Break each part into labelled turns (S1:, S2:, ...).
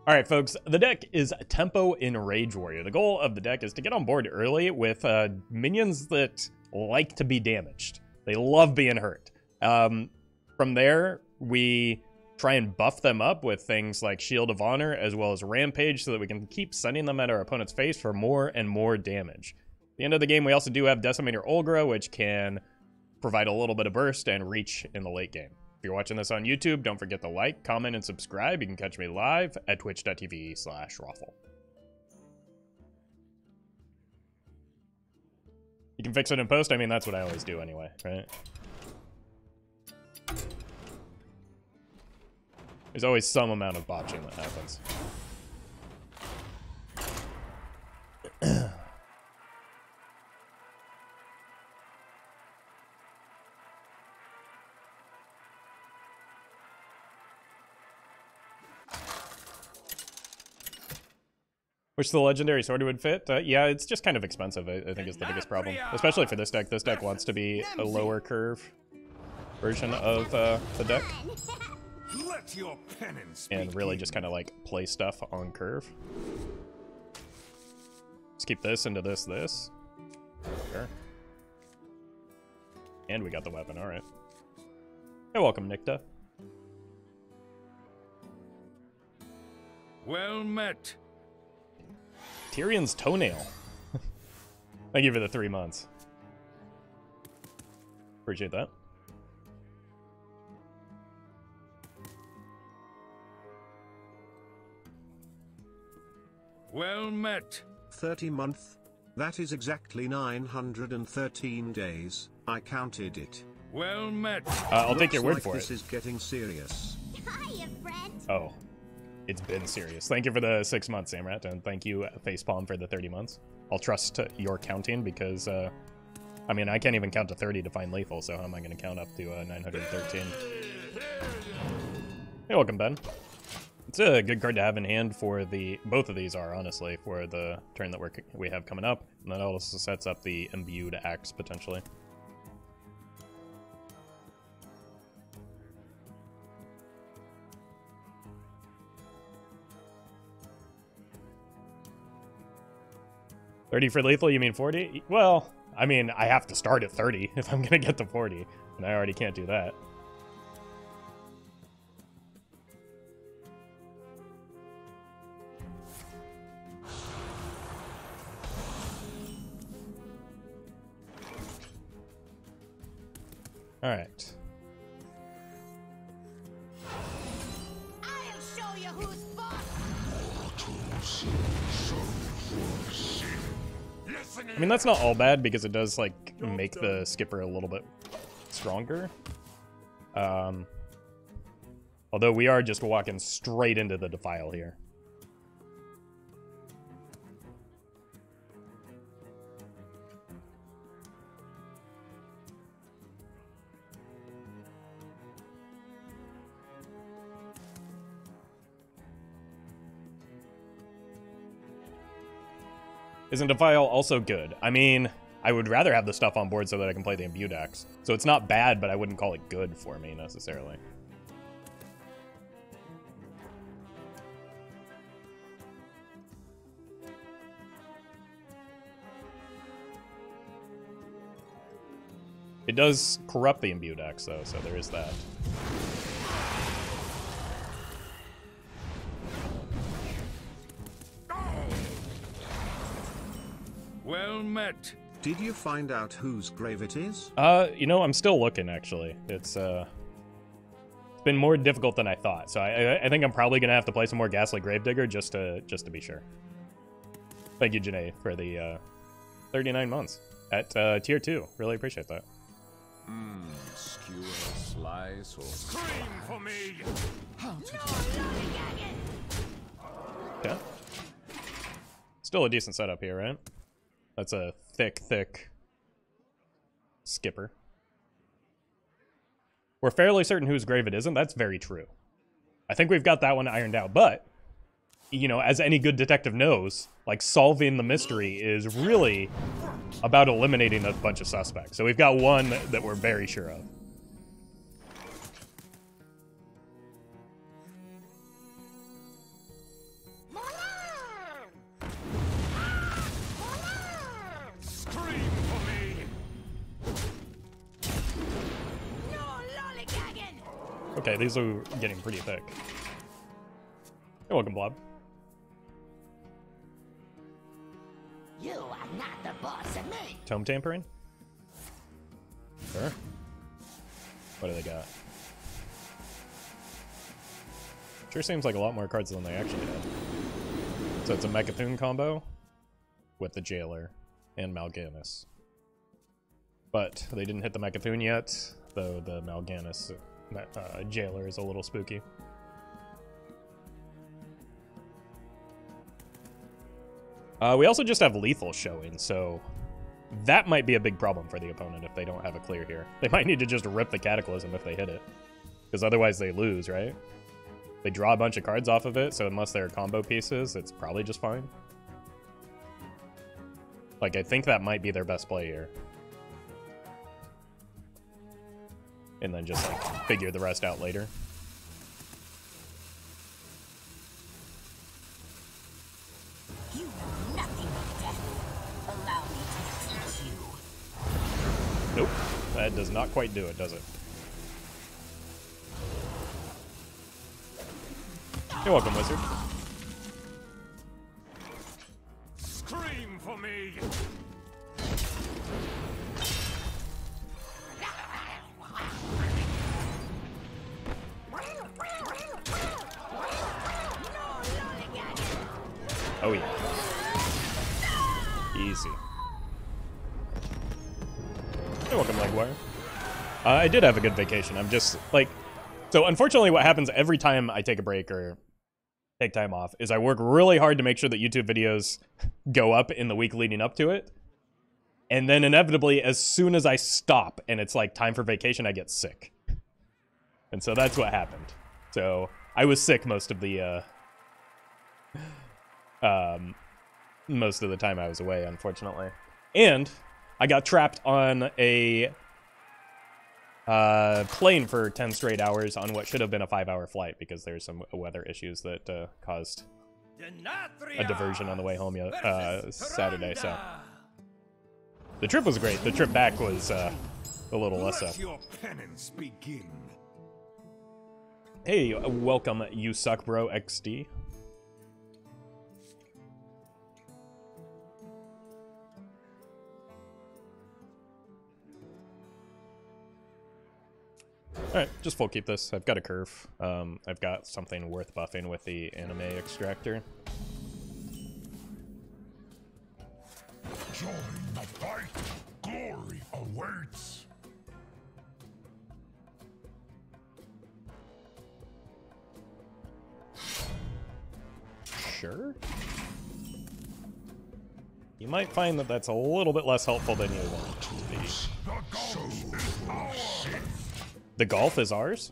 S1: All right, folks, the deck is Tempo in Rage Warrior. The goal of the deck is to get on board early with minions that like to be damaged. They love being hurt. From there, we try and buff them up with things like Shield of Honor as well as Rampage so that we can keep sending them at our opponent's face for more and more damage. At the end of the game, we also do have Decimator Olgra, which can provide a little bit of burst and reach in the late game. If you're watching this on YouTube, don't forget to like, comment, and subscribe. You can catch me live at twitch.tv/Raffle. You can fix it in post. I mean, that's what I always do anyway, right? There's always some amount of botching that happens. Which the legendary sword would fit? Yeah, it's just kind of expensive, I think is the biggest problem. Especially for this deck. This deck wants to be a lower curve version of the deck.
S2: Let your penance
S1: and really just kind of like play stuff on curve. Let's keep this into this. Sure. And we got the weapon, alright. Hey, welcome, Nikta.
S2: Well met.
S1: Tyrion's Toenail. Thank you for the 3 months. Appreciate that.
S2: Well met.
S3: 30 month. That is exactly 913 days. I counted it.
S2: Well met.
S1: I'll take your word for it.
S3: This is getting serious.
S4: Hiya, friend.
S1: Oh, it's been serious. Thank you for the 6 months, Samrat, and thank you, Facepalm, for the 30 months. I'll trust your counting because, I mean, I can't even count to 30 to find lethal, so how am I going to count up to 913? Hey, welcome, Ben. It's a good card to have in hand for the... Both of these are, honestly, for the turn that we have coming up. And that also sets up the Imbued Axe, potentially. $30 for lethal, you mean 40? Well, I mean, I have to start at 30 if I'm going to get to 40. And I already can't do that. All right.
S4: I'll show you who's boss.
S1: I mean, that's not all bad because it does, like, make the skipper a little bit stronger. Although we are just walking straight into the Defile here. Isn't Defile also good? I mean, I would rather have the stuff on board so that I can play the Imbued Axe. So it's not bad, but I wouldn't call it good for me, necessarily. It does corrupt the Imbued Axe, though, so there is that.
S2: Well met.
S3: Did you find out whose grave it is?
S1: You know, I'm still looking, actually. It's been more difficult than I thought, so I think I'm probably gonna have to play some more Ghastly Gravedigger just to be sure. Thank you, Janae, for the 39 months at tier 2. Really appreciate that.
S2: Skewer, slice, or scream for me.
S1: Yeah. Still a decent setup here, right? That's a thick skipper. We're fairly certain whose grave it isn't. That's very true. I think we've got that one ironed out, but, you know, as any good detective knows, like, solving the mystery is really about eliminating a bunch of suspects. So we've got one that we're very sure of. Okay, these are getting pretty thick. You're welcome, Blob.
S4: You are not the boss of me.
S1: Tome tampering? Sure. What do they got? Sure seems like a lot more cards than they actually have. So it's a Mechathune combo with the Jailer and Mal'Ganis. But they didn't hit the Mechathune yet, though the Mal'Ganis Jailer is a little spooky. We also just have lethal showing, so that might be a big problem for the opponent if they don't have a clear here. They might need to just rip the Cataclysm if they hit it, because otherwise they lose, right? They draw a bunch of cards off of it, so unless they're combo pieces, it's probably just fine. Like, I think that might be their best play here. And then just, like, figure the rest out later.
S4: You know nothing of death. Allow me to teach you.
S1: Nope. That does not quite do it, does it? You're welcome, Wizard.
S2: Scream for me!
S1: Oh yeah. Easy. You're welcome, Legwire. I did have a good vacation. I'm just, like... So, unfortunately, what happens every time I take a break or take time off is I work really hard to make sure that YouTube videos go up in the week leading up to it. And then, inevitably, as soon as I stop and it's, like, time for vacation, I get sick. And so that's what happened. So, I was sick most of the, most of the time I was away, unfortunately. And I got trapped on a plane for 10 straight hours on what should have been a 5-hour flight because there's some weather issues that caused a diversion on the way home Saturday. So the trip was great. The trip back was a little less so.
S2: Let your penance begin.
S1: Hey, welcome, You Suck Bro XD. Alright, just full keep this. I've got a curve. I've got something worth buffing with the Anima Extractor.
S2: Join the fight. Glory awaits.
S1: Sure. You might find that that's a little bit less helpful than you want it to be. The golf is ours?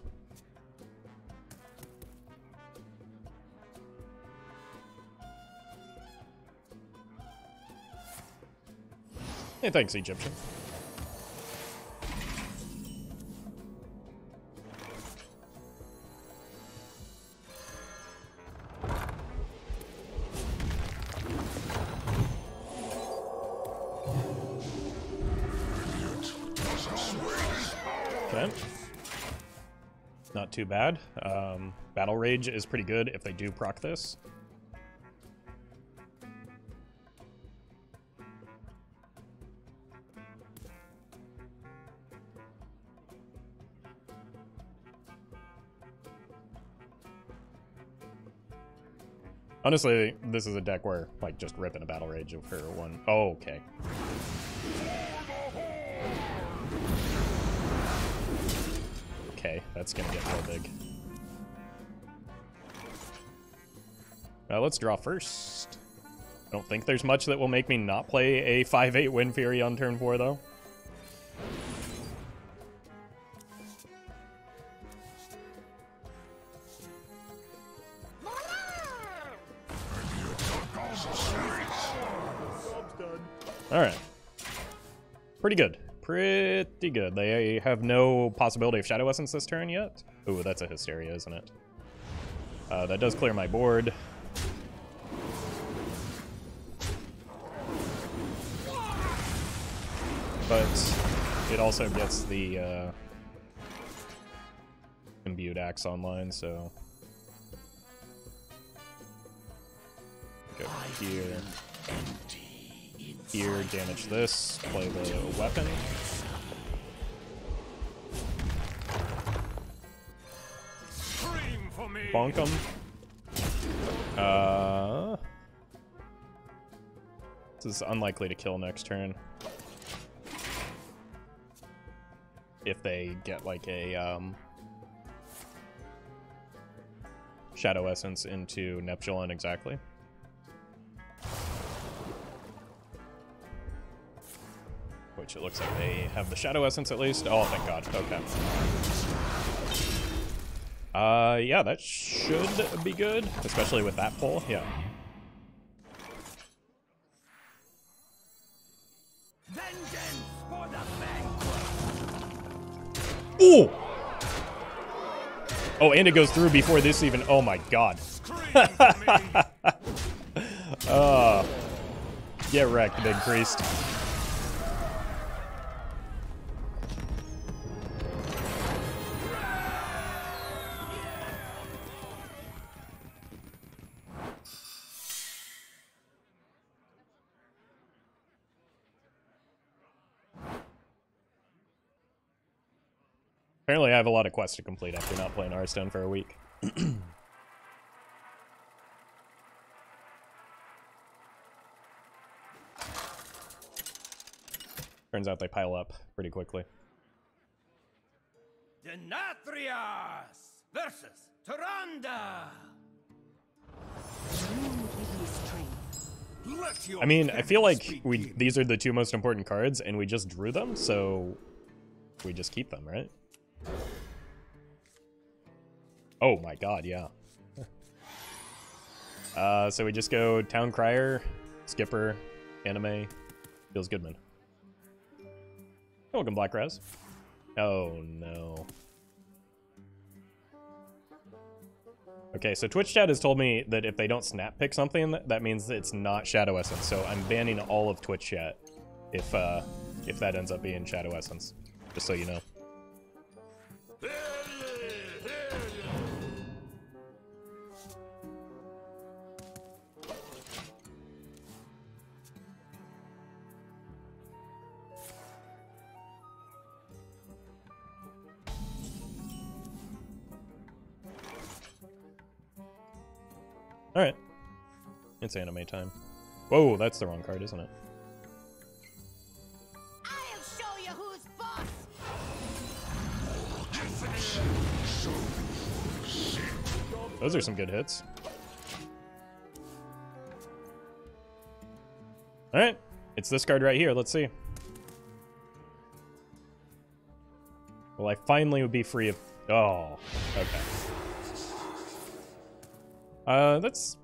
S1: Hey, thanks, Egyptian. Okay. Not too bad. Battle Rage is pretty good if they do proc this. Honestly, this is a deck where, like, just ripping a Battle Rage for one. Oh, okay. Okay, that's gonna get real big. Let's draw first. I don't think there's much that will make me not play a 5/8 Wind Fury on turn 4, though. Alright. Pretty good. Pretty good. They have no possibility of Shadow Essence this turn yet. Ooh, that's a Hysteria, isn't it? That does clear my board. But it also gets the Imbued Axe online, so go here, here, damage this, play the weapon. Bonk him. This is unlikely to kill next turn. If they get like a Shadow Essence into Neptulon exactly. Which it looks like they have the Shadow Essence at least. Oh, thank God. Okay. Yeah, that should be good, especially with that pull. Yeah.
S4: Vengeance for the vanquished.
S1: Ooh! Oh, and it goes through before this even. Oh my God. Get wrecked, big priest. Apparently I have a lot of quests to complete after not playing Hearthstone for a week. Turns out they pile up pretty quickly.
S4: Denathrias versus Tyrande.
S1: I mean, I feel like these are the two most important cards, and we just drew them, so we just keep them, right? Oh my God, yeah. So we just go Town Crier, Skipper, Anime, feels Goodman. Welcome, Black Res. Oh no. Okay, so Twitch chat has told me that if they don't snap pick something, that means it's not Shadow Essence. So I'm banning all of Twitch chat if that ends up being Shadow Essence. Just so you know. Alright. It's anime time. Whoa, that's the wrong card, isn't it?
S4: I'll show you who's boss.
S1: Those are some good hits. Alright. It's this card right here. Let's see. Well, I finally would be free of... Oh, okay. That's...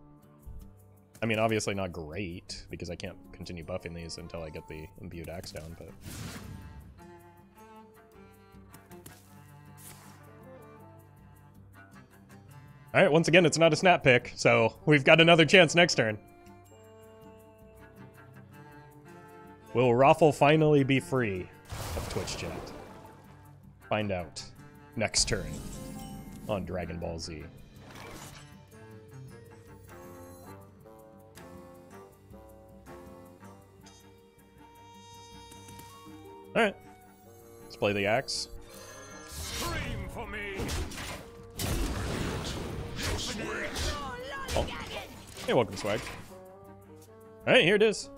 S1: I mean, obviously not great, because I can't continue buffing these until I get the Imbued Axe down, but... Alright, once again, it's not a snap pick, so we've got another chance next turn. Will Raffle finally be free of Twitch chat? Find out next turn on Dragon Ball Z. Alright. Let's play the axe.
S2: Scream for me.
S1: Oh. Hey, welcome, Swag. Alright, here it is.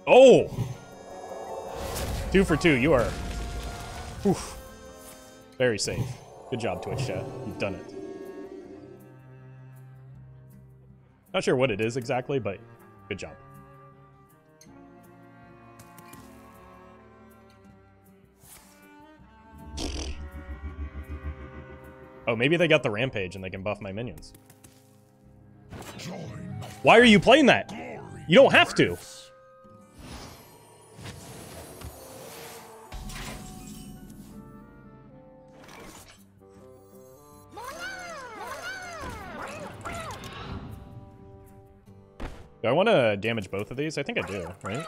S1: Oh! 2 for 2, you are... Oof. Very safe. Good job, Twitch chat. You've done it. Not sure what it is exactly, but good job. Oh, maybe they got the Rampage and they can buff my minions. Why are you playing that? You don't have to. Do I want to damage both of these? I think I do, right?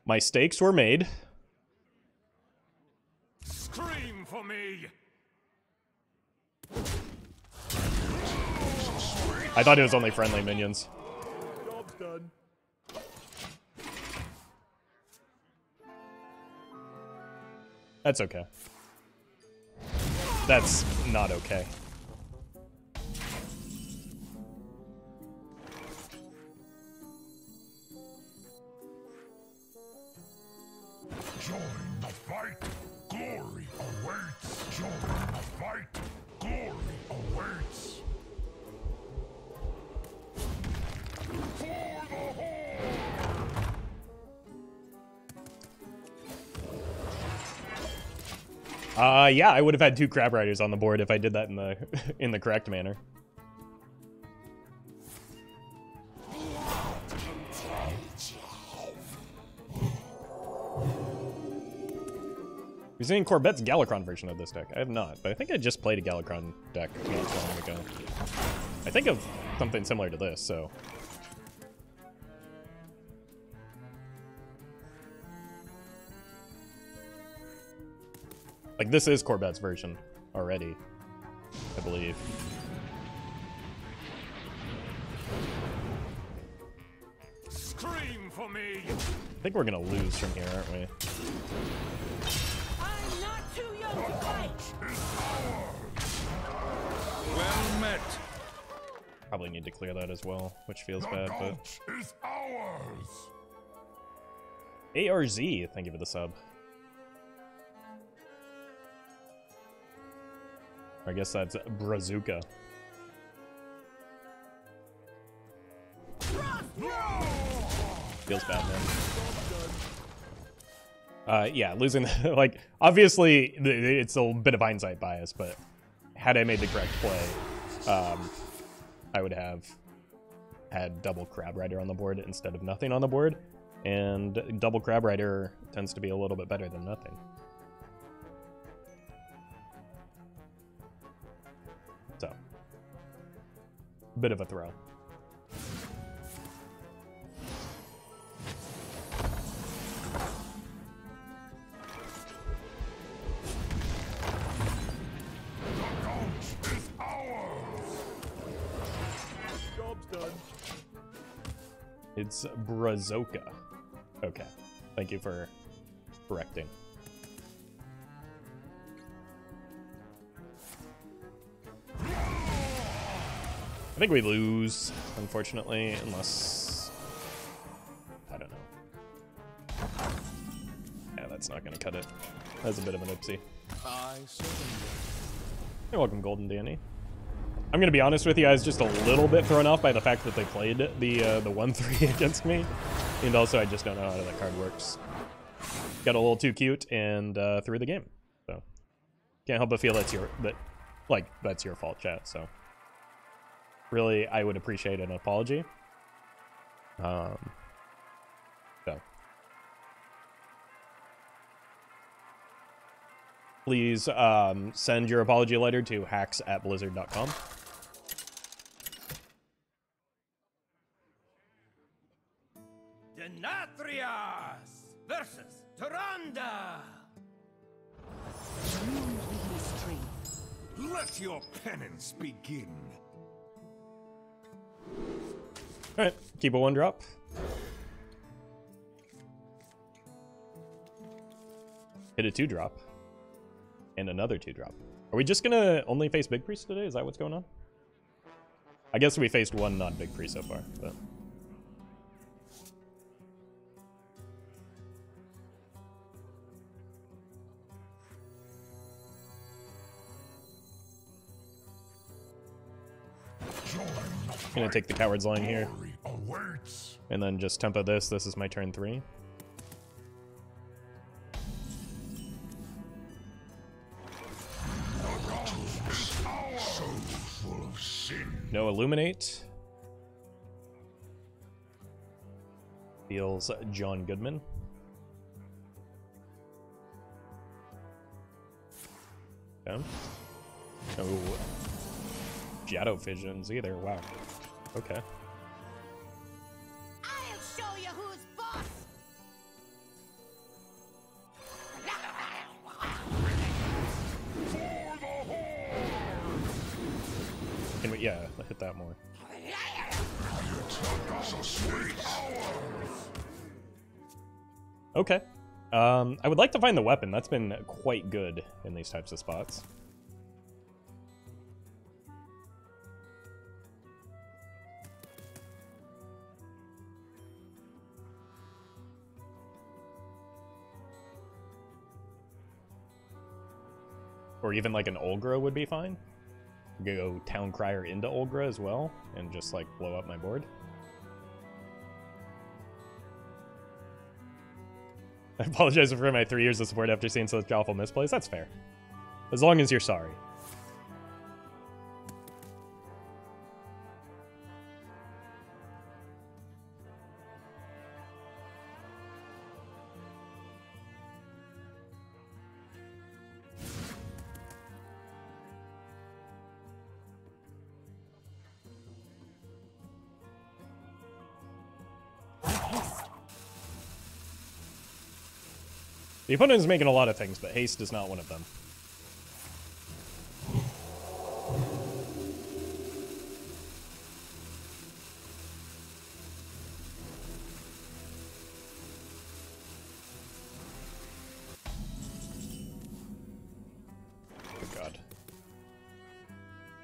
S1: My stakes were made.
S2: Scream for me.
S1: I thought it was only friendly minions.
S2: Job's done.
S1: That's okay. That's not okay.
S2: Join the fight. Glory awaits. Join the fight. Glory awaits. For the Horde.
S1: Yeah, I would have had 2 Crabriders on the board if I did that in the in the correct manner. We've seen Corbet's Galakron version of this deck. I have not, but I think I just played a Galakron deck not so long ago. I think of something similar to this, so. Like, this is Corbet's version already, I believe.
S2: Scream for me.
S1: I think we're gonna lose from here, aren't we?
S4: I'm not too young to fight.
S2: Well met.
S1: Probably need to clear that as well, which feels
S2: The
S1: bad, but...
S2: gulch is ours.
S1: ARZ, thank you for the sub. I guess that's Brazuka. Feels bad, man. Yeah, losing, like, obviously, it's a bit of hindsight bias, but had I made the correct play, I would have had double Crabrider on the board instead of nothing on the board, and double Crabrider tends to be a little bit better than nothing. So, bit of a throw. It's Brazoka. Okay. Thank you for correcting. I think we lose, unfortunately, unless... I don't know. Yeah, that's not going to cut it. That's a bit of an oopsie. You're welcome, Golden Danny. I'm gonna be honest with you, I was just a little bit thrown off by the fact that they played the 1/3 against me, and also I just don't know how that card works. Got a little too cute and threw the game, so can't help but feel that's your fault, chat. So really, I would appreciate an apology. So. Please send your apology letter to hacks@blizzard.com.
S5: Denatrias versus Tyrande.
S2: Let your penance begin.
S1: Alright, keep a 1-drop. Hit a 2-drop. And another 2-drop. Are we just gonna only face Big Priest today? Is that what's going on? I guess we faced one non-Big Priest so far, but... I'm gonna take the Coward's Line here. And then just tempo this. This is my turn 3. No Illuminate. Feels John Goodman. Okay. No Shadow Visions either. Wow. Okay.
S4: I'll show you who's boss.
S1: Can we? Yeah, hit that more. Okay. I would like to find the weapon. That's been quite good in these types of spots. Or even like an Olgra would be fine. Go Town Crier into Olgra as well, and just like blow up my board. I apologize for my 3 years of support after seeing such awful misplays. That's fair. As long as you're sorry. The opponent is making a lot of things, but haste is not one of them. Good God.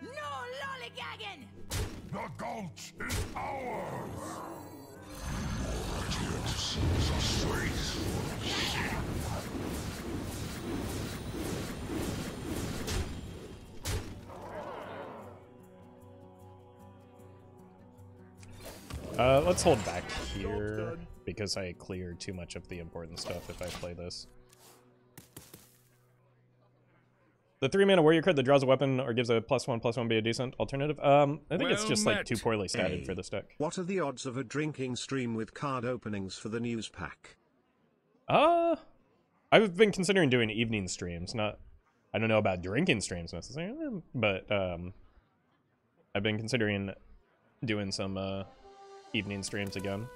S4: No lollygagging!
S2: The gulch is ours! Radiance is a sweet.
S1: Let's hold back here, because I cleared too much of the important stuff if I play this. The 3-mana warrior card that draws a weapon or gives a +1/+1 be a decent alternative? I think it's just like too poorly statted for this deck.
S3: What are the odds of a drinking stream with card openings for the news pack?
S1: I've been considering doing evening streams. I don't know about drinking streams necessarily, but I've been considering doing some evening streams again.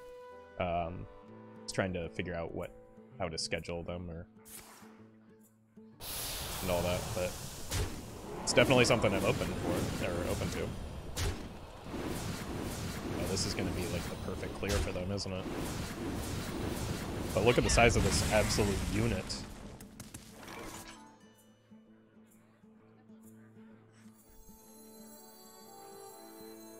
S1: Just trying to figure out how to schedule them and all that, but it's definitely something I'm open to. Oh, this is going to be like the perfect clear for them, isn't it? But look at the size of this absolute unit.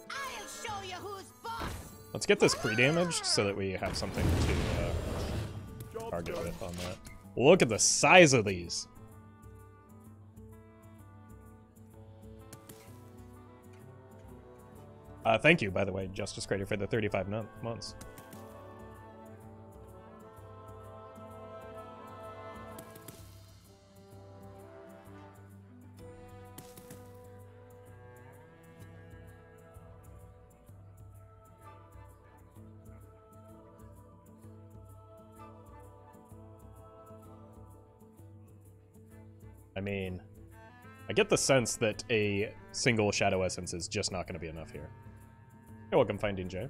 S4: I'll show you who's boss.
S1: Let's get this pre-damaged so that we have something to target with on that. Look at the size of these. Thank you, by the way, Justice Crater, for the 35 months. I mean, I get the sense that a single Shadow Essence is just not going to be enough here. You're welcome, Finding Jay.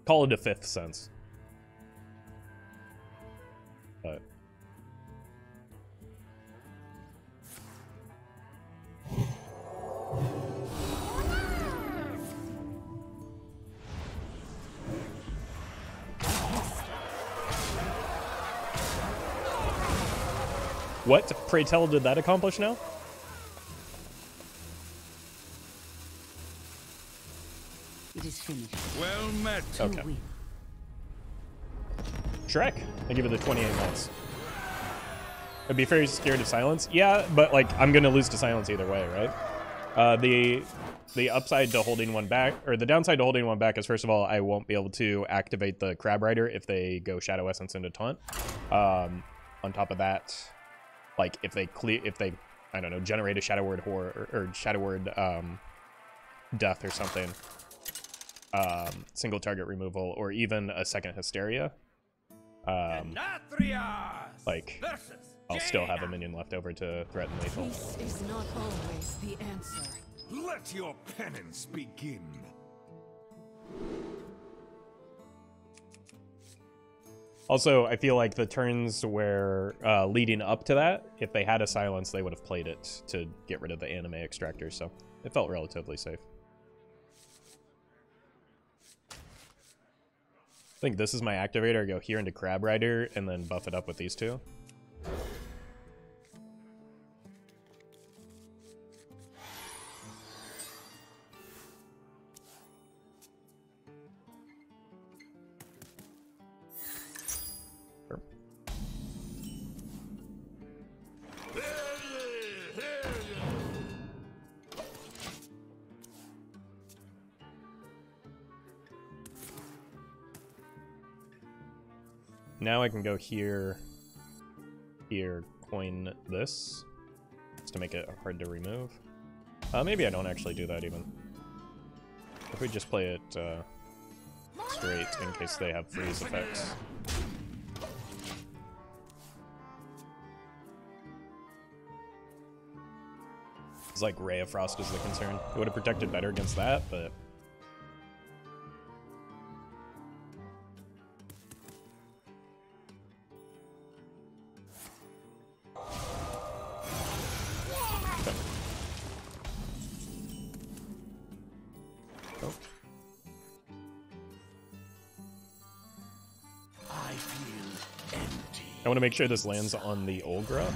S1: Call it a 5th sense. But... what, pray tell, did that accomplish now?
S6: It is finished.
S5: Well met.
S1: Okay. Shrek, I give it the 28 months. I'd be very scared of silence. Yeah, but like I'm gonna lose to silence either way, right? The upside to holding one back, or the downside to holding one back, is first of all I won't be able to activate the Crabrider if they go Shadow Essence into Taunt. On top of that, like if they I don't know, generate a Shadow Word Horror or Shadow Word Death or something, single target removal, or even a second Hysteria,
S5: Denatrius
S1: like,
S5: versus
S1: I'll still have a
S5: Jaina.
S1: minion left over to threaten lethal.
S6: Peace is not always the answer.
S2: Let your penance begin.
S1: Also, I feel like the turns where leading up to that, if they had a silence, they would have played it to get rid of the Anima Extractor, so it felt relatively safe. I think this is my activator. I go here into Crabrider and then buff it up with these two. Now I can go here, coin this, just to make it hard to remove. Maybe I don't actually do that even. If we just play it straight in case they have freeze effects. It's like Ray of Frost is the concern. It would have protected better against that, but... I want to make sure this lands on the Olgra.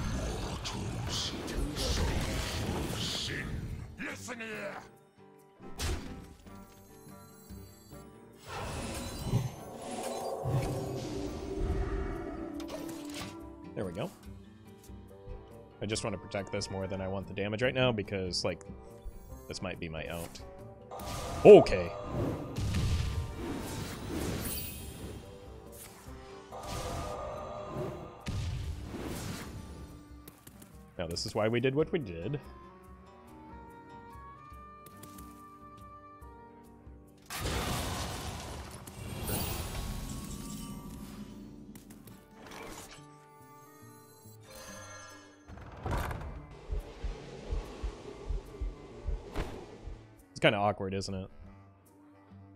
S2: Listen here.
S1: There we go. I just want to protect this more than I want the damage right now because, like, this might be my out. Okay. Now this is why we did what we did. It's kind of awkward, isn't it?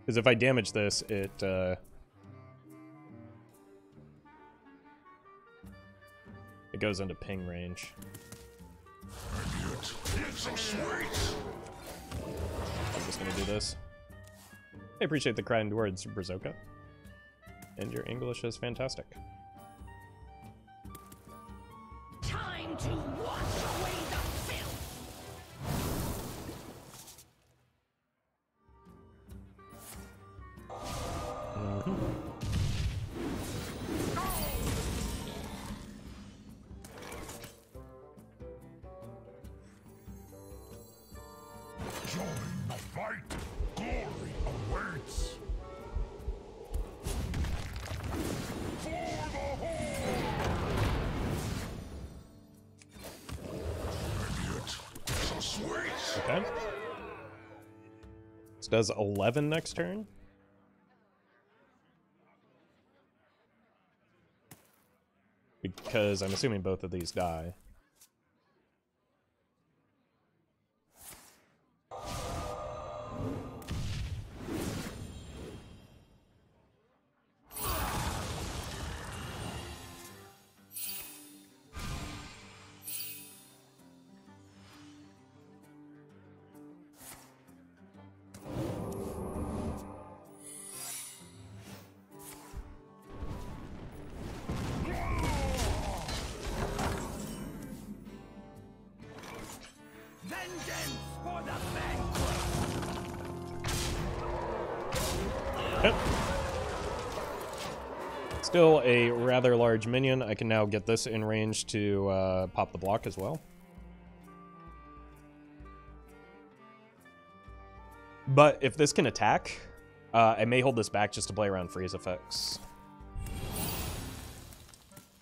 S1: Because if I damage this, it goes into ping range.
S2: It's so sweet.
S1: I'm just gonna do this. I appreciate the kind words, Berserker. And your English is fantastic.
S4: Time to wash away the filth.
S2: Join the fight. Glory awaits. For the horde. So sweet.
S1: Okay. This does 11 next turn. Because I'm assuming both of these die.
S5: Vengeance for the vanquished.
S1: Yep. Still a rather large minion. I can now get this in range to pop the block as well. But if this can attack, I may hold this back just to play around freeze effects.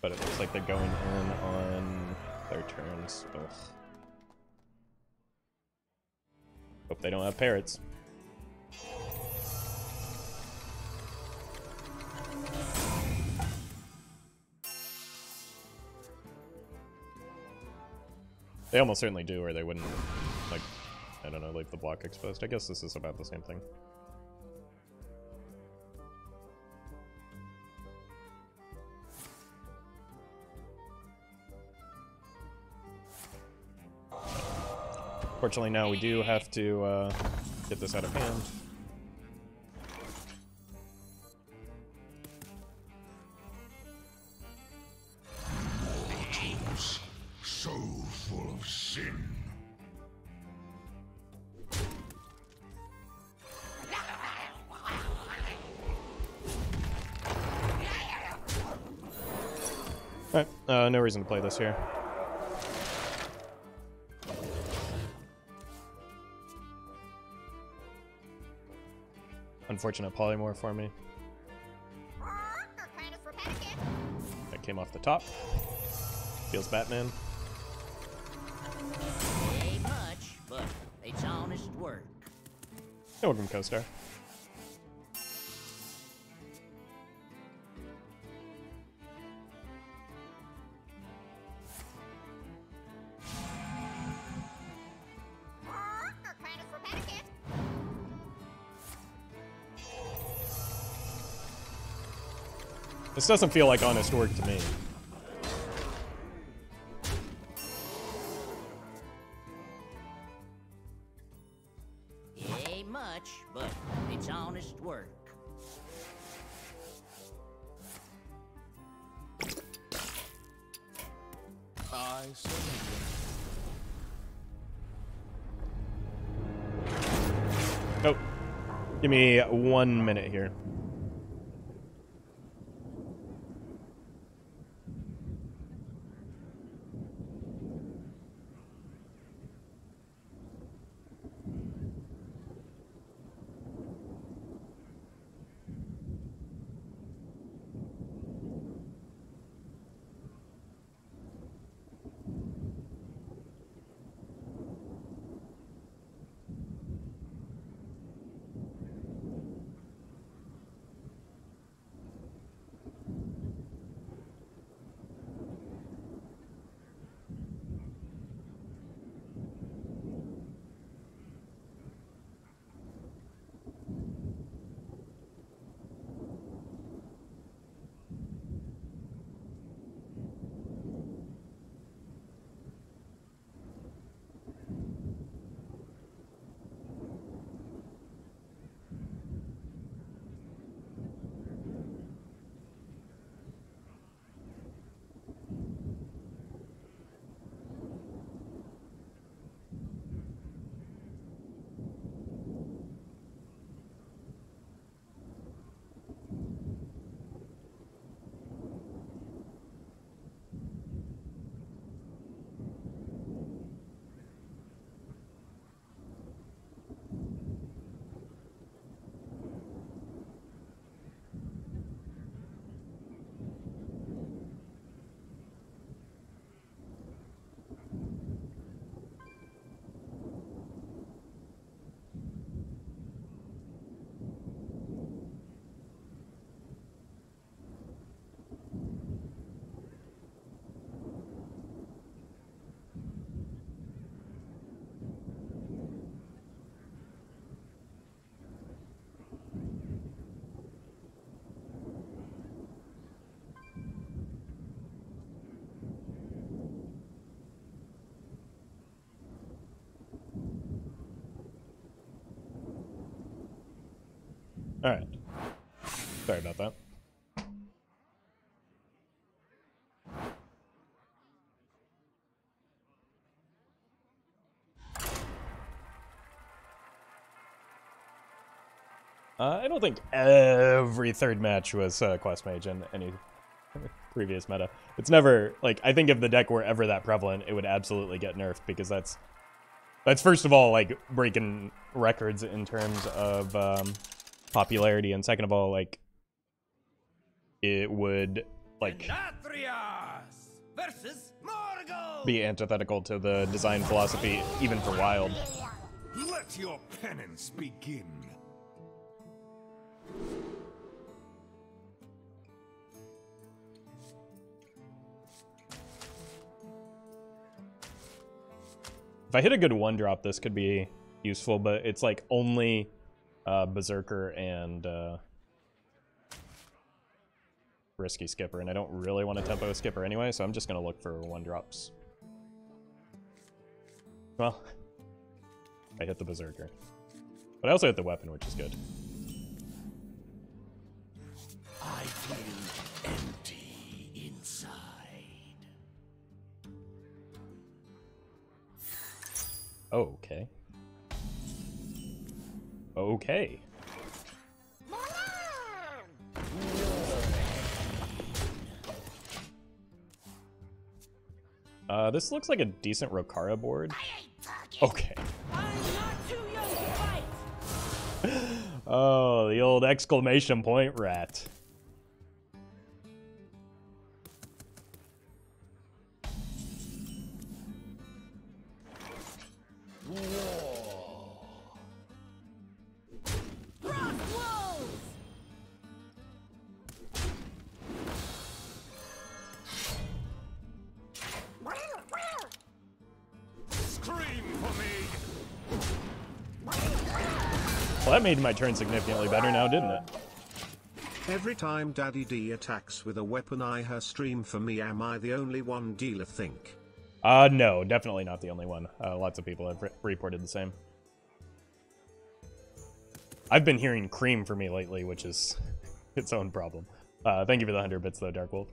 S1: But it looks like they're going in on their turns. Ugh. Hope they don't have parrots. They almost certainly do, or they wouldn't, like, I don't know, leave the block exposed. I guess this is about the same thing. Fortunately, now we do have to get this out of hand.
S2: Mortals, so full of sin.
S1: Alright, no reason to play this here. Unfortunate polymorph for me. That came off the top. Feels Batman.
S4: Ain't much, but it's honest work.
S1: Hey, welcome, co-star. This doesn't feel like honest work to me.
S4: Ain't much, but it's honest work.
S5: I surrender.
S1: Nope. Give me 1 minute here. Alright. Sorry about that. I don't think every third match was Quest Mage in any previous meta. It's never, like, I think if the deck were ever that prevalent, it would absolutely get nerfed, because that's first of all, like, breaking records in terms of popularity, and second of all, like, it would, like,
S5: versus Morgul.
S1: be antithetical to the design philosophy, even for Wild.
S5: Let your penance begin.
S1: If I hit a good 1-drop, this could be useful, but it's like only Berserker and Risky Skipper, and I don't really want to tempo Skipper anyway, so I'm just going to look for 1-drops. Well, I hit the Berserker. But I also hit the weapon, which is good.
S2: I feel empty inside.
S1: Okay. Okay. This looks like a decent Rokara board. Okay.
S6: I'm not too young to fight.
S1: Oh, the old exclamation point rat. Well, that made my turn significantly better now, didn't it?
S3: Every time Daddy D attacks with a weapon I her stream for me, am I the only one dealer think?
S1: No, definitely not the only one. Lots of people have reported the same. I've been hearing cream for me lately, which is its own problem. Thank you for the 100 bits though, Dark Wolf.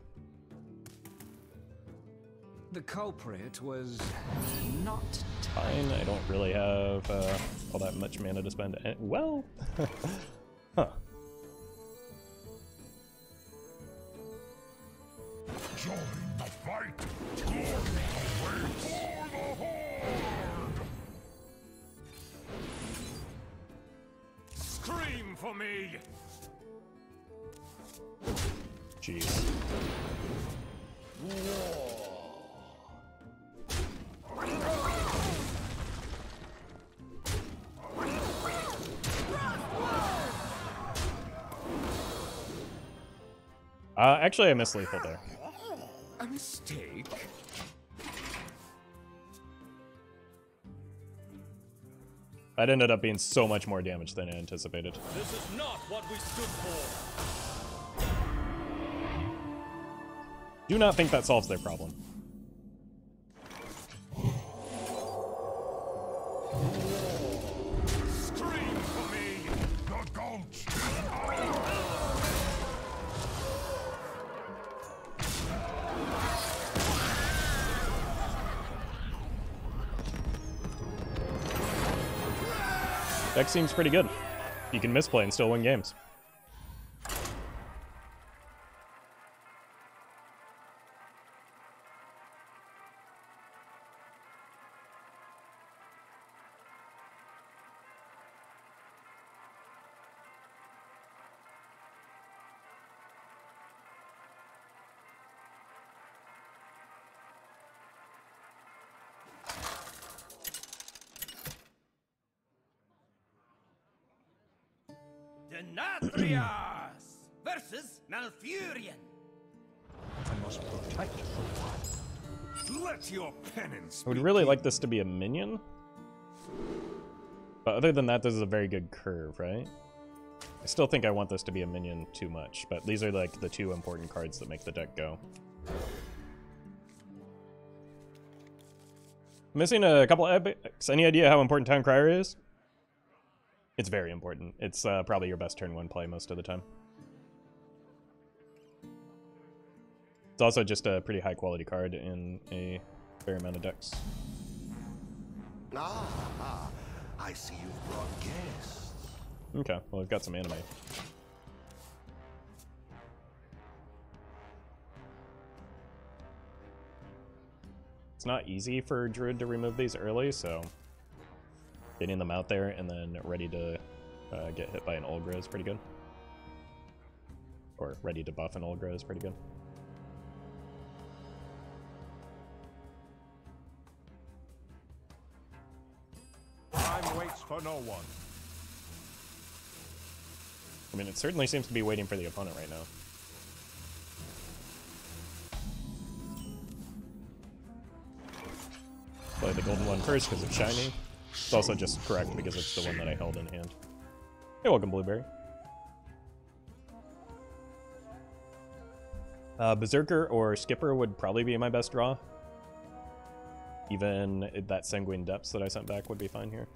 S7: The culprit was not
S1: Fine, I don't really have all that much mana to spend. Well, huh.
S2: Join the fight. Glory awaits for the Horde.
S5: Scream for me!
S1: Jeez. Actually, I missed lethal there.
S5: A mistake?
S1: That ended up being so much more damage than I anticipated.
S5: This is not what we stood for.
S1: Do not think that solves their problem.
S5: Scream for me!
S2: The gulch.
S1: Deck seems pretty good. You can misplay and still win games.
S5: Denatrius versus Malfurion.
S7: I must protect the one.
S5: Let your penance
S1: I would really like this to be a minion. But other than that, this is a very good curve, right? I still think I want this to be a minion too much, but these are like the two important cards that make the deck go. Missing a couple epics. Any idea how important Town Crier is? It's very important. It's probably your best turn 1 play most of the time. It's also just a pretty high quality card in a fair amount of decks.
S2: Ah, I see you've brought guests.
S1: Okay, well we've got some anime. It's not easy for Druid to remove these early, so getting them out there and then ready to get hit by an Olgra is pretty good. Or ready to buff an Olgra is pretty good.
S2: Time waits for no one.
S1: I mean, it certainly seems to be waiting for the opponent right now. Play the golden one first because it's shiny. It's also just correct because it's the one that I held in hand. Hey, welcome, Blueberry. Berserker or Skipper would probably be my best draw. Even that Sanguine Depths that I sent back would be fine here.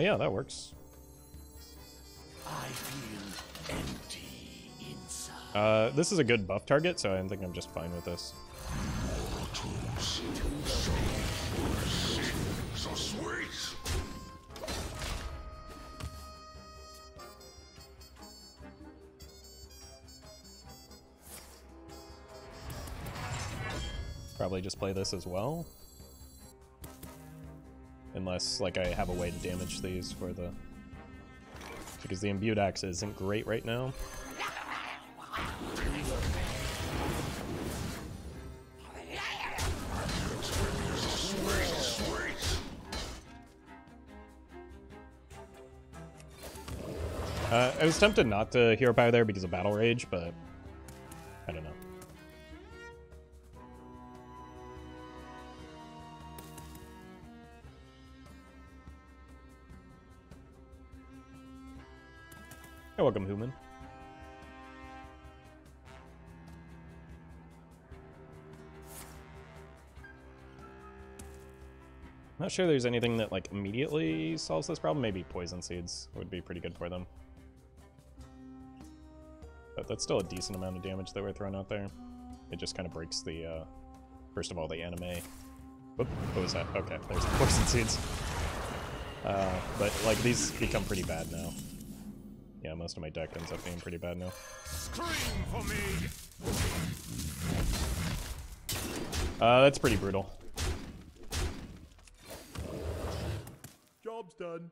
S1: Yeah, that works.
S2: I feel empty inside.
S1: This is a good buff target, so I think I'm just fine with this.
S2: So sweet.
S1: Probably just play this as well. Unless, like, I have a way to damage these for the... Because the Imbued Axe isn't great right now. I was tempted not to Hero Power there because of Battle Rage, but... I don't know. Hey, welcome, Human. Not sure there's anything that, like, immediately solves this problem. Maybe Poison Seeds would be pretty good for them. But that's still a decent amount of damage that we're throwing out there. It just kind of breaks the, first of all, the anime. Whoop, what was that? Okay, there's the Poison Seeds. But, like, these become pretty bad now. Yeah, most of my deck ends up being pretty bad now.
S5: Scream for me!
S1: That's pretty brutal.
S5: Job's done.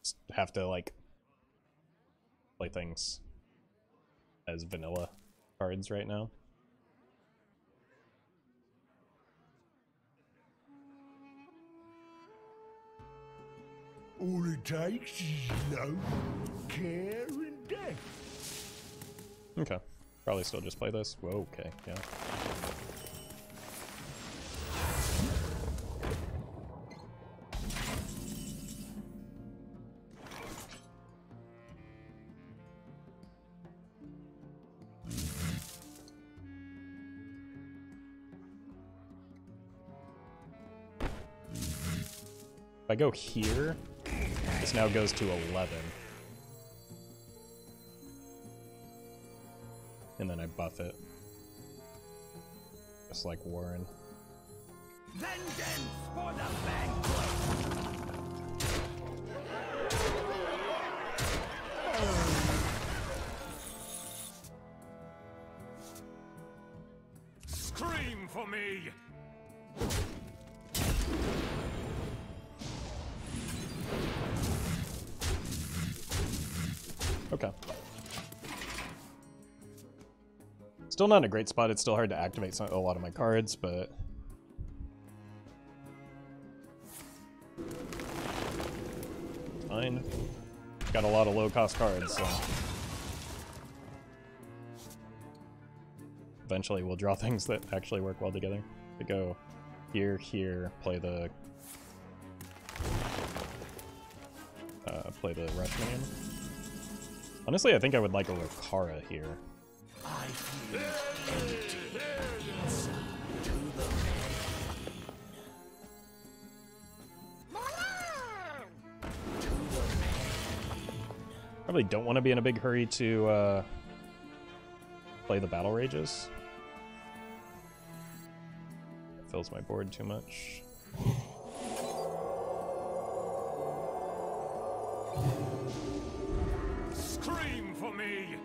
S1: Just have to, like, play things as vanilla cards right now.
S2: All it takes is love, care, and death.
S1: Okay. Probably still just play this. Whoa, okay, yeah. If I go here, this now goes to 11. And then I buff it. Just like Warren.
S5: Vengeance for the banquet! Scream for me!
S1: Okay. Still not in a great spot. It's still hard to activate a lot of my cards, but... Fine. Got a lot of low-cost cards, so... Eventually we'll draw things that actually work well together. To go here, here, play the... play the Rush Man. Honestly, I think I would like a Rokara here.
S2: I feel empty inside to the
S1: Probably don't want to be in a big hurry to play the Battle Rages. It fills my board too much.
S5: Scream for me!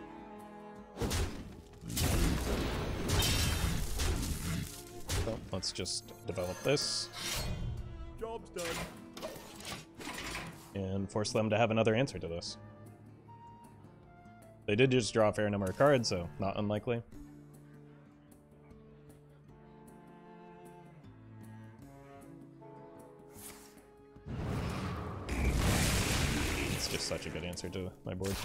S1: So let's just develop this
S5: Job's done.
S1: and force them to have another answer to this. They did just draw a fair number of cards, so not unlikely. It's just such a good answer to my board.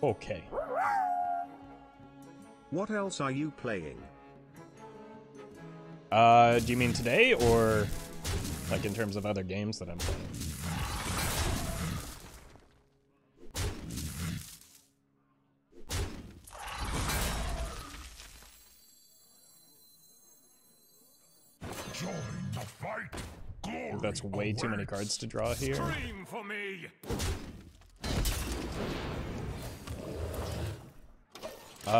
S1: Okay.
S3: What else are you playing?
S1: Do you mean today, or like in terms of other games that I'm playing?
S2: Join the fight.
S1: I think that's way too many cards to draw here.
S5: Scream for me.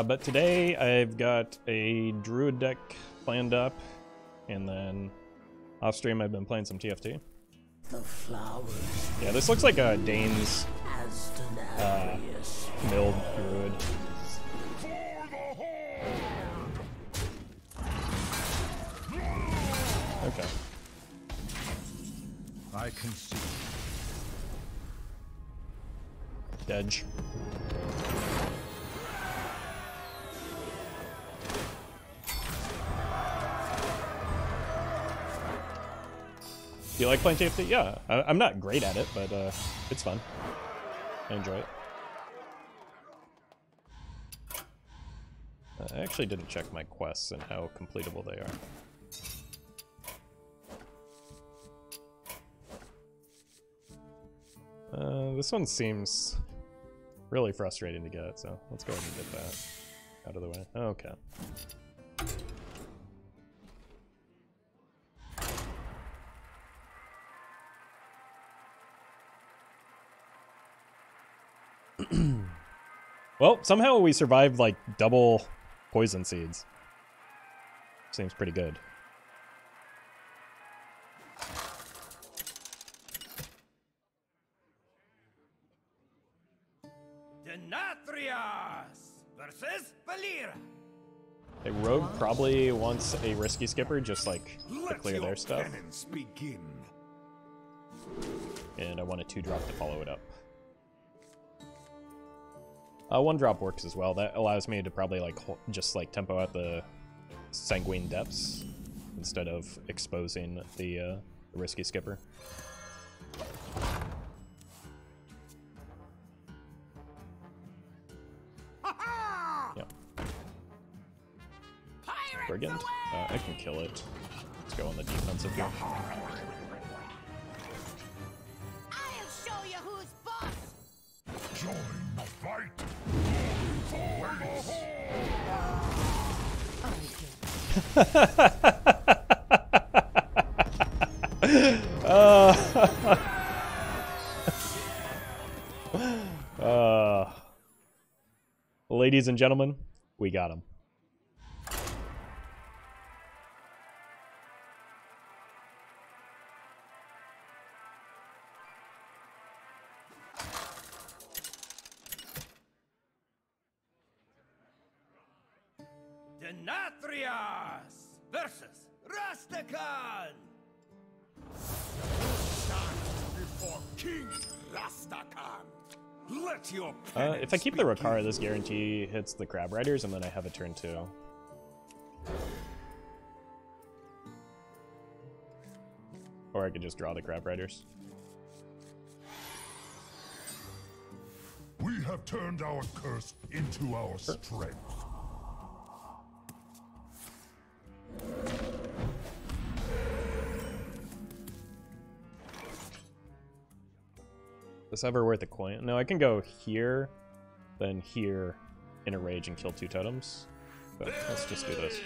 S1: But today I've got a Druid deck planned up, and then off stream I've been playing some TFT.
S4: The flowers
S1: Yeah, this looks like a Dane's
S4: as
S1: milled Druid. Okay.
S7: I can see.
S1: Dedge. Do you like playing TFT? Yeah, I'm not great at it, but it's fun. I enjoy it. I actually didn't check my quests and how completable they are. This one seems really frustrating to get, so let's go ahead and get that out of the way. Okay. Well, somehow we survived like double poison seeds. Seems pretty good.
S5: Denatrius versus Valir.
S1: A rogue probably wants a risky skipper just like to
S2: Let
S1: clear
S2: your
S1: their stuff.
S2: penance begin.
S1: And I want a 2-drop to follow it up. 1-drop works as well. That allows me to probably like just like tempo out the Sanguine Depths instead of exposing the risky skipper. Yeah. Brigand. I can kill it. Let's go on the defensive here.
S6: I'll show you who's boss.
S2: Join the fight.
S1: Ladies and gentlemen, we got him.
S5: Denatrius versus Rastakan.
S2: Before King Rastakan. Let your
S1: If I keep the Rokara, this guarantee hits the Crabrider's, and then I have a turn 2. Or I could just draw the Crabrider's.
S2: We have turned our curse into our strength.
S1: Is this ever worth a coin? No, I can go here, then here, in a rage and kill 2 totems. But let's just do this.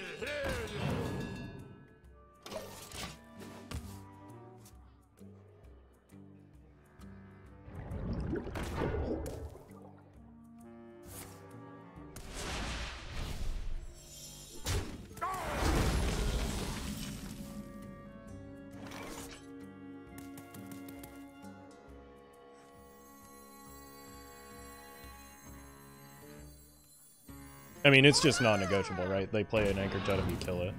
S1: I mean, it's just non-negotiable, right? They play an Anchored Totem, you kill it.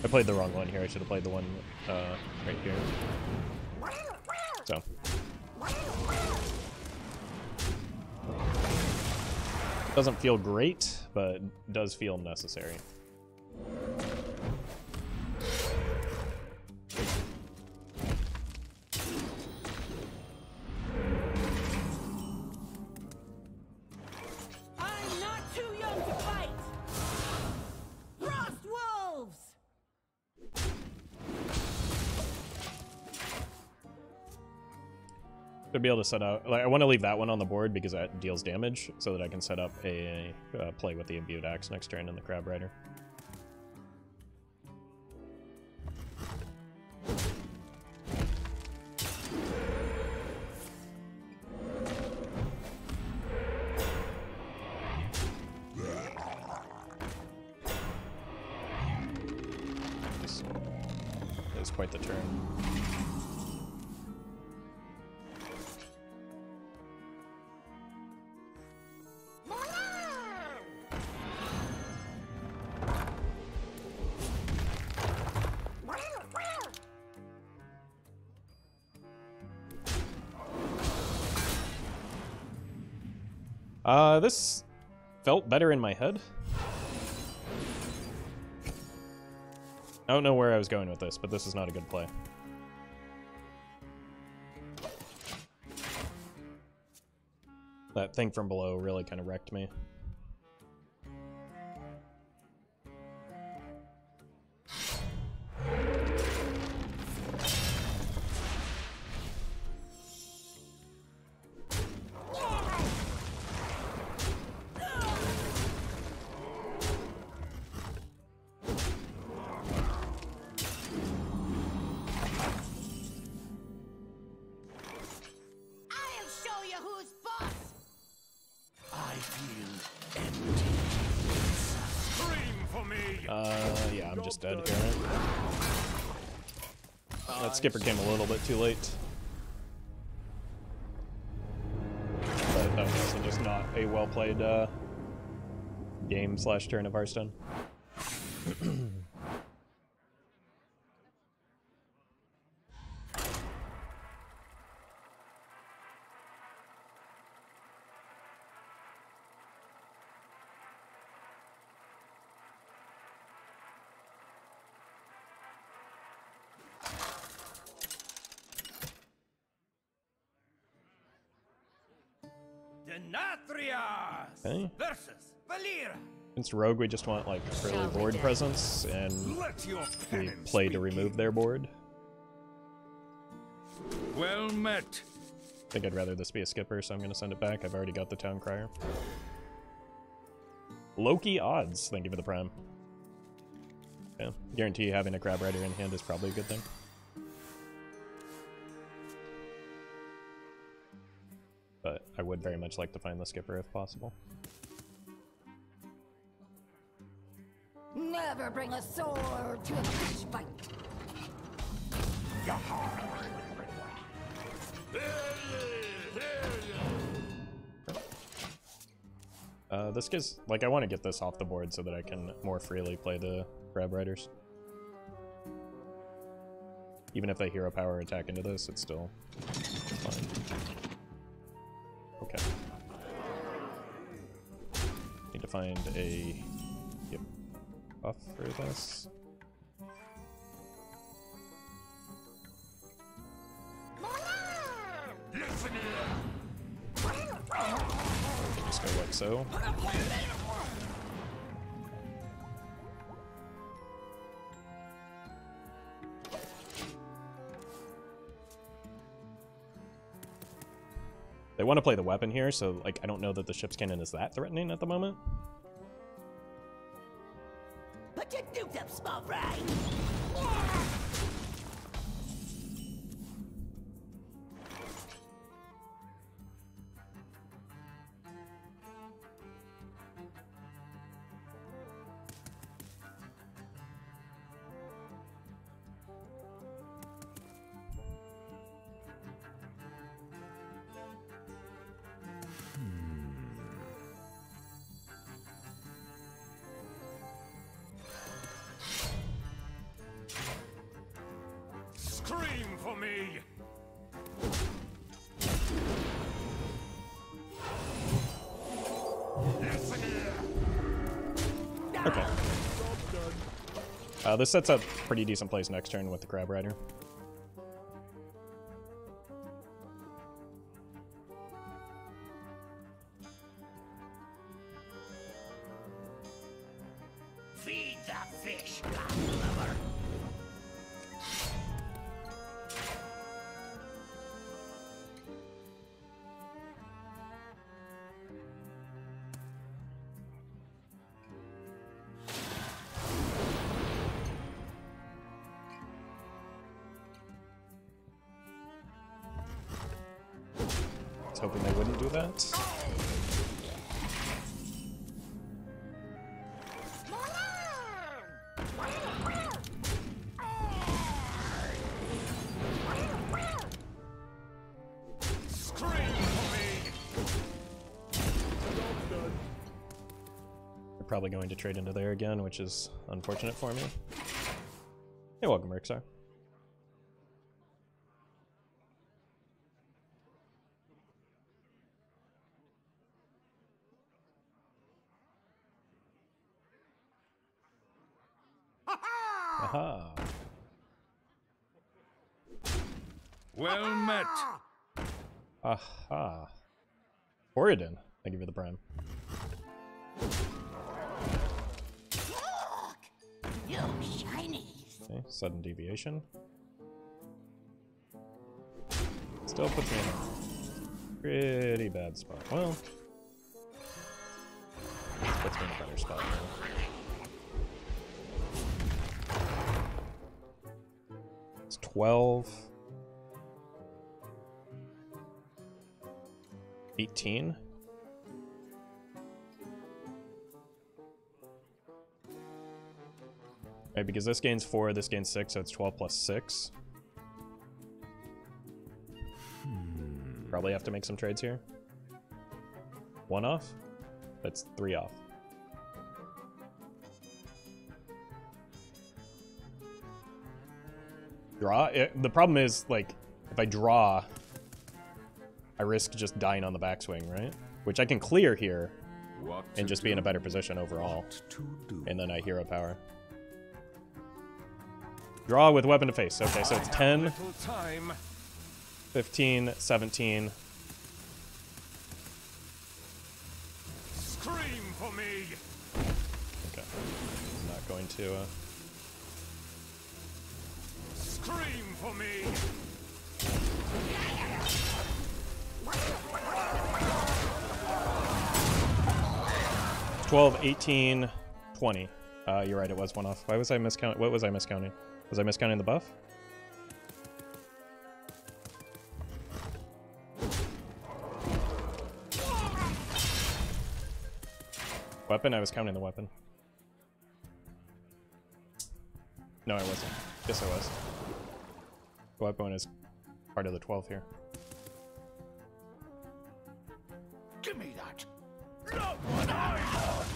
S1: I played the wrong one here. I should have played the one right here. So. Doesn't feel great, but does feel necessary.
S6: I'm not too young to fight. Frost wolves.
S1: To be able to set out, like, I want to leave that one on the board because that deals damage, so that I can set up a play with the Imbued Axe next turn in the Crabrider. It's quite the turn. This felt better in my head. I don't know where I was going with this, but this is not a good play. That thing from below really kind of wrecked me. Yeah, I'm just dead here. That skipper came a little bit too late. But that was also just not a well-played game/turn of Hearthstone. Okay.
S5: Versus Valera.
S1: Against Rogue, we just want like early board presence, and we play to remove their board.
S5: Well met.
S1: I think I'd rather this be a skipper, so I'm going to send it back. I've already got the Town Crier. Loki odds. Thank you for the prime. Yeah, guarantee having a Crabrider in hand is probably a good thing. But I would very much like to find the skipper if possible.
S4: Never bring a sword to a fish fight.
S1: This gives, like, I want to get this off the board so that I can more freely play the Crabriders. Even if they hero power attack into this, it's still fine. Okay. Need to find a buff for this. Just go like so. They want to play the weapon here, so like I don't know that the ship's cannon is that threatening at the moment.
S4: Put your dukes up, small fry.
S1: Okay. This sets up pretty decent place next turn with the Crabrider.
S4: Feed the fish, lover.
S1: I was hoping they wouldn't do that. Probably going to trade into there again, which is unfortunate for me. You're welcome, Rixar. Aha!
S5: Well met.
S1: Aha! Oridon, thank you for the prime.
S4: You shinies.
S1: Okay, sudden deviation. Still puts me in a pretty bad spot. Well, puts me in a better spot now. It's 12. 18. Right, because this gains 4, this gains 6, so it's 12 plus 6. Probably have to make some trades here. 1 off? That's 3 off. Draw? The problem is, like, if I draw, I risk just dying on the backswing, right? Which I can clear here and just be in a better position overall. And then I hero power. Draw with weapon to face. Okay, so it's 10, 15, 17.
S5: Scream for me.
S1: Okay. I'm not going to,
S5: Scream for me.
S1: 12, 18, 20. You're right, it was 1 off. Why was I miscounting? What was I miscounting? Was I miscounting the buff? Weapon? I was counting the weapon. No, I wasn't. Yes, I was. The weapon is part of the 12 here.
S2: Give me that. Not what I want.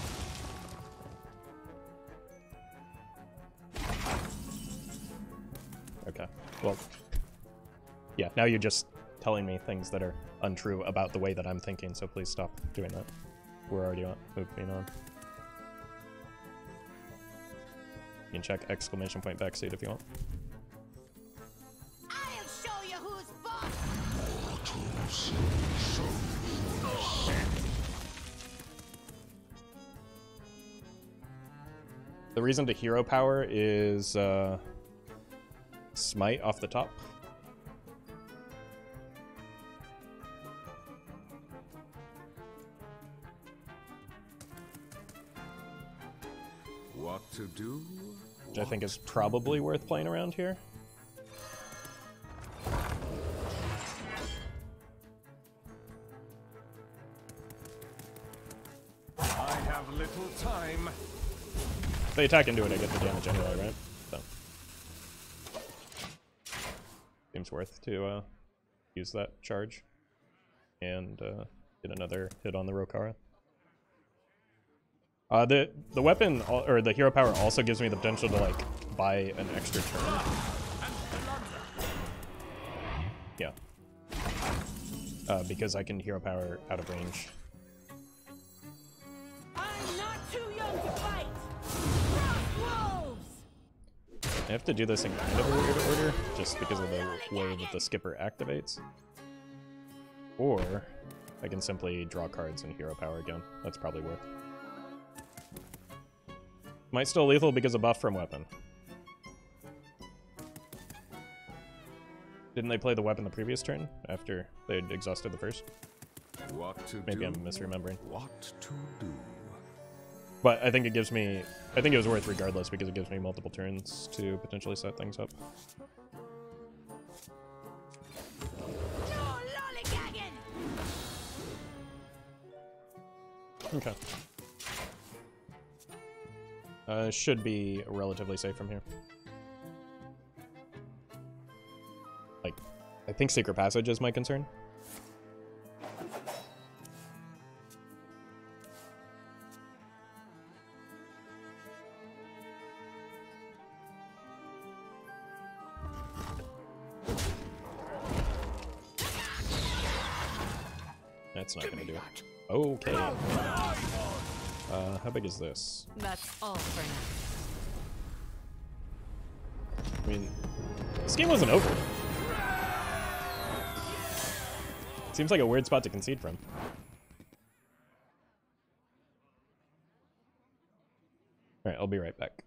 S1: Okay. Well, yeah, now you're just telling me things that are untrue about the way that I'm thinking, so please stop doing that. We're already on, moving on. You can check exclamation point backseat if you want.
S4: I'll show you who's boss.
S1: The reason to hero power is smite off the top.
S5: What to do?
S1: Which I think is probably worth playing around here.
S5: I have little time.
S1: If they attack into it, I get the damage anyway, right? So seems worth to use that charge and get another hit on the Rokara. The weapon or the hero power also gives me the potential to like buy an extra turn. Yeah. Because I can hero power out of range.
S6: I'm not too young to fight.
S1: I have to do this in kind of a weird order, just because of the way that the skipper activates. Or I can simply draw cards and hero power again. That's probably worth. Might still lethal because of buff from weapon. Didn't they play the weapon the previous turn after they'd exhausted the first?
S2: What to
S1: Maybe
S2: do?
S1: I'm misremembering.
S2: What to do?
S1: But I think it gives me... I think it was worth regardless because it gives me multiple turns to potentially set things up.
S6: No lollygagging!
S1: Okay. Should be relatively safe from here. Like, I think Secret Passage is my concern. That's not gonna do it. Okay. How big is this?
S6: That's all for now.
S1: I mean, this game wasn't over. Seems like a weird spot to concede from. Alright, I'll be right back.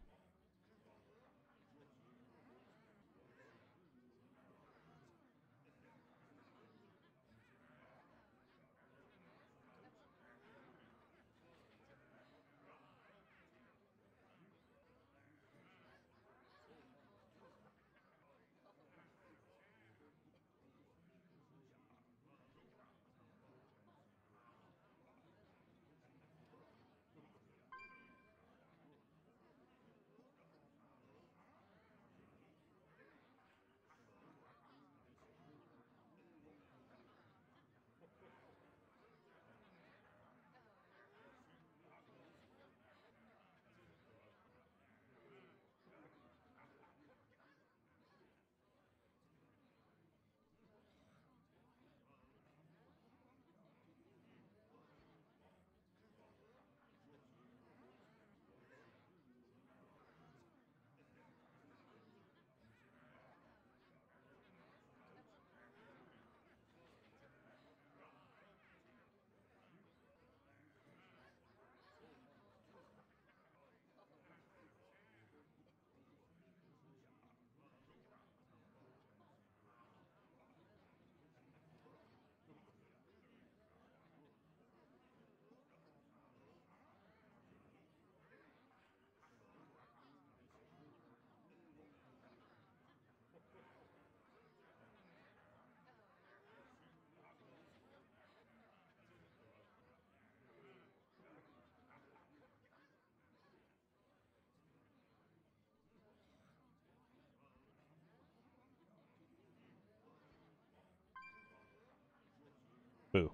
S1: Boo.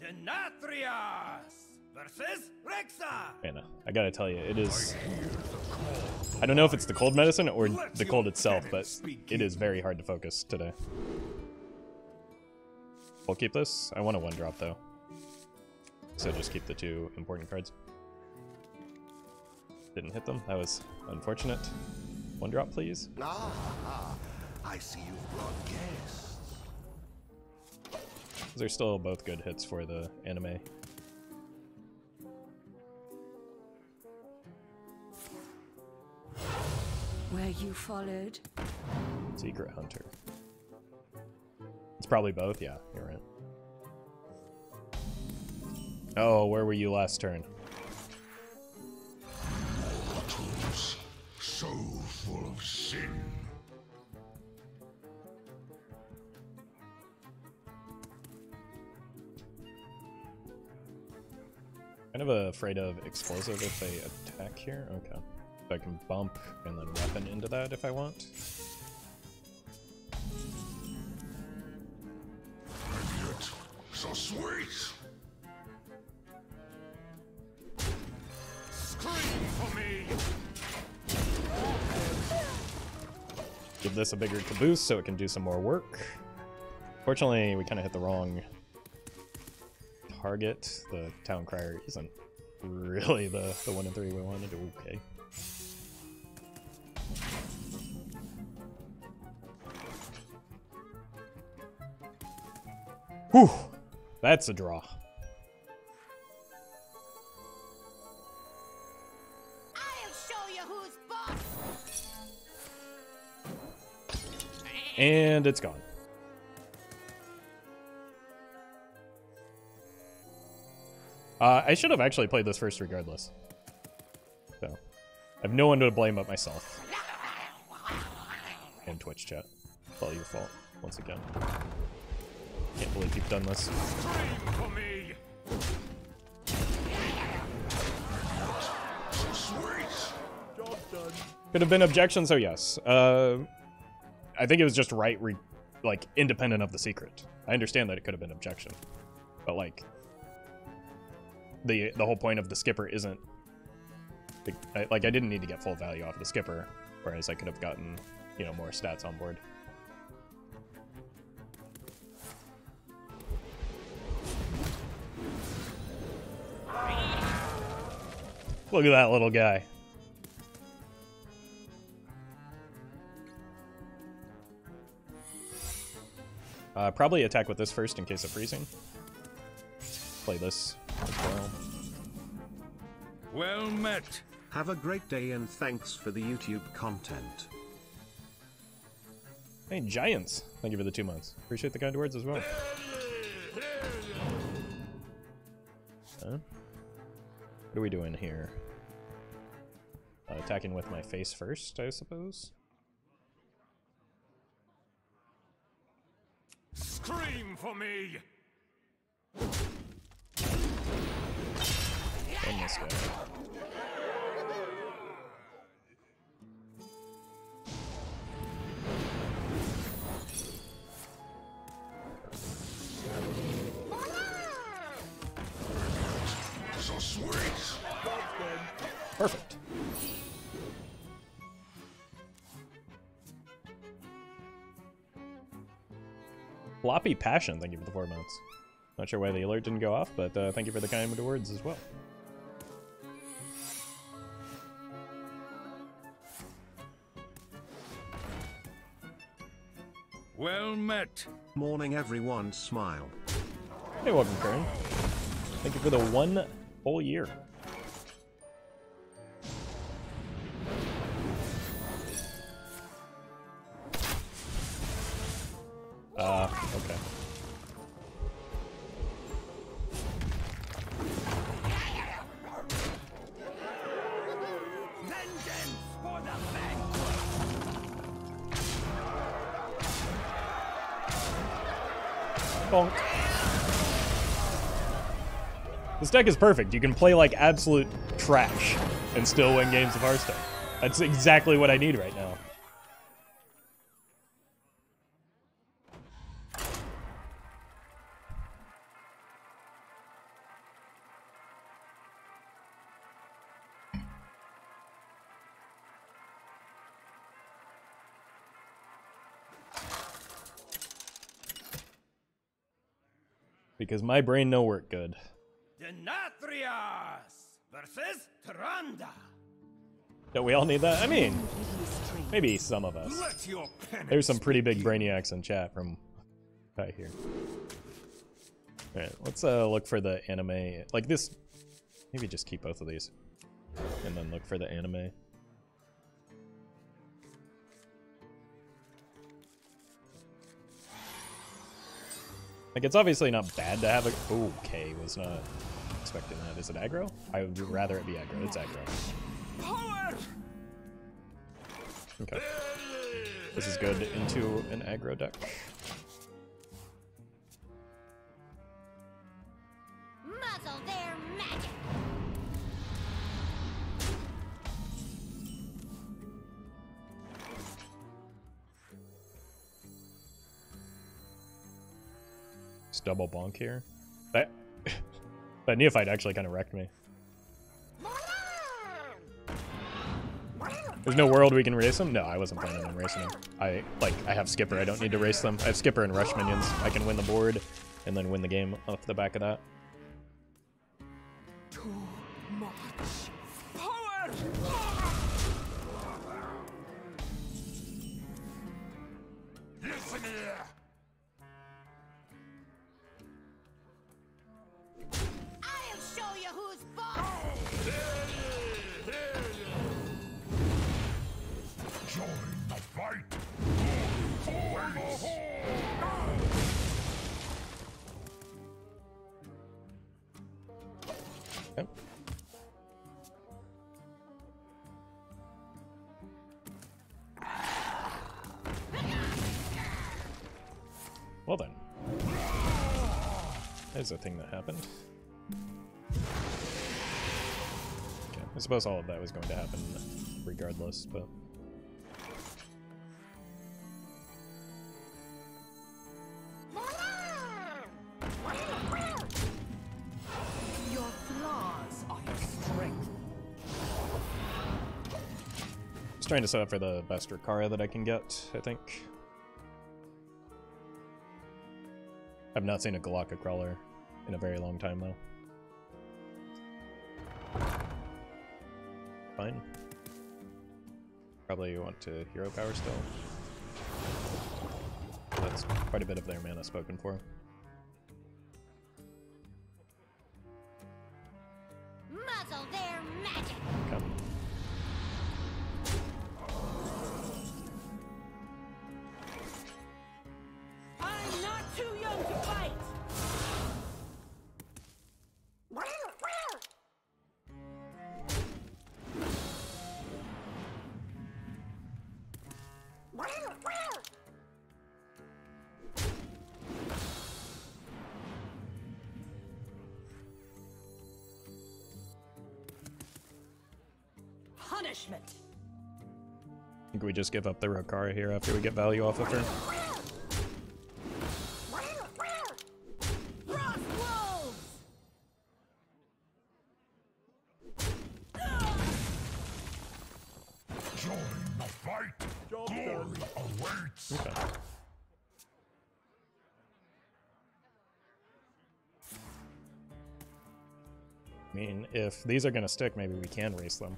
S5: Denatrius versus Rexa.
S1: Anna, I gotta tell you, it is... I don't know if it's the cold medicine or the cold itself, but it is very hard to focus today. We'll keep this. I want a 1-drop though. So just keep the 2 important cards. Didn't hit them. That was unfortunate. 1-drop, please.
S2: Ah, I see you've brought guests.
S1: Those are still both good hits for the anime.
S6: Were you followed?
S1: Secret Hunter. It's probably both. Yeah, you're right. Oh, where were you last turn?
S2: Bottles so full of sin.
S1: Kind of afraid of explosive if they attack here. Okay. So I can bump and then weapon into that if I want.
S2: And yet, so sweet.
S5: Scream for me.
S1: Give this a bigger caboose so it can do some more work. Fortunately, we kind of hit the wrong target. The Town Crier isn't really the 1 in 3 we wanted. Okay. Whew! That's a draw.
S4: I'll show you who's boss.
S1: And it's gone. I should have actually played this first regardless. So, I have no one to blame but myself. And Twitch chat. It's all your fault, once again. Can't believe you've done this.
S5: For me.
S1: Could have been objections, so yes. I think it was just right, like, independent of the secret. I understand that it could have been objection. But, like, the whole point of the skipper isn't... I didn't need to get full value off of the skipper, whereas I could have gotten, you know, more stats on board. Look at that little guy. Probably attack with this first in case of freezing. Play this as well.
S5: Well met.
S3: Have a great day and thanks for the YouTube content.
S1: Hey, Giants. Thank you for the 2 months. Appreciate the kind words as well. What are we doing here? Attacking with my face first, I suppose.
S5: Scream for me.
S1: And this guy.
S2: So sweet.
S1: Perfect. Floppy Passion, thank you for the 4 months. Not sure why the alert didn't go off, but thank you for the kind words as well.
S5: Well met.
S3: Morning everyone, smile.
S1: Hey, welcome, Karen. Thank you for the 1 whole year. Okay.
S5: Vengeance for the vanquished.
S1: Bonk. This deck is perfect. You can play like absolute trash and still win games of Hearthstone. That's exactly what I need right now. Because my brain no work good.
S5: Denatrias versus Tyrande.
S1: Don't we all need that? I mean, maybe some of us.
S5: Let your penance
S1: There's some pretty big
S5: begin.
S1: brainiacs in chat from right here. Alright, let's look for the anime. Like this, maybe just keep both of these. And then look for the anime. Like, it's obviously not bad to have a... Okay, was not expecting that. Is it aggro? I would rather it be aggro. It's aggro.
S5: Power!
S1: Okay. This is good into an aggro deck.
S4: Muzzle their magic.
S1: Just double bonk here. That that neophyte actually kind of wrecked me. There's no world we can race them? No, I wasn't planning on racing them. I have Skipper, I don't need to race them. I have Skipper and Rush minions. I can win the board and then win the game off the back of that.
S6: Too much power!
S2: Listen here.
S4: I'll show you who's boss!
S2: Join the fight. Always.
S1: Okay. Well then. There's a thing that happened. Okay, I suppose all of that was going to happen regardless, but...
S6: Your flaws are your strength.
S1: Just trying to set up for the best Rokara that I can get, I think. I've not seen a Galaka Crawler in a very long time, though. Fine. Probably want to Hero Power still. That's quite a bit of their mana spoken for.
S4: Muzzle their magic!
S1: Okay.
S6: I'm not too young to fight! Punishment!
S1: I think we just give up the Rokara here after we get value off of her.
S6: Frost wolves!
S2: Join the fight. Glory awaits.
S1: Okay. I mean, if these are gonna stick, maybe we can race them.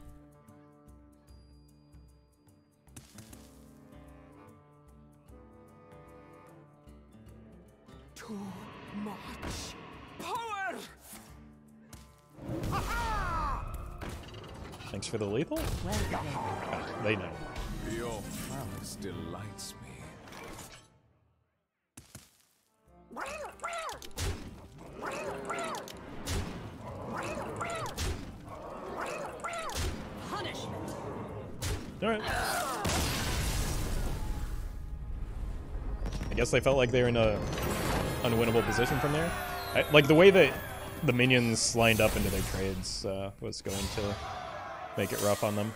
S6: Too much power!
S1: Thanks for the lethal? Ah, they know.
S5: Your prowess delights me.
S6: Punishment!
S1: Alright. I guess they felt like they were in a unwinnable position from there. Like, the way that the minions lined up into their trades was going to make it rough on them.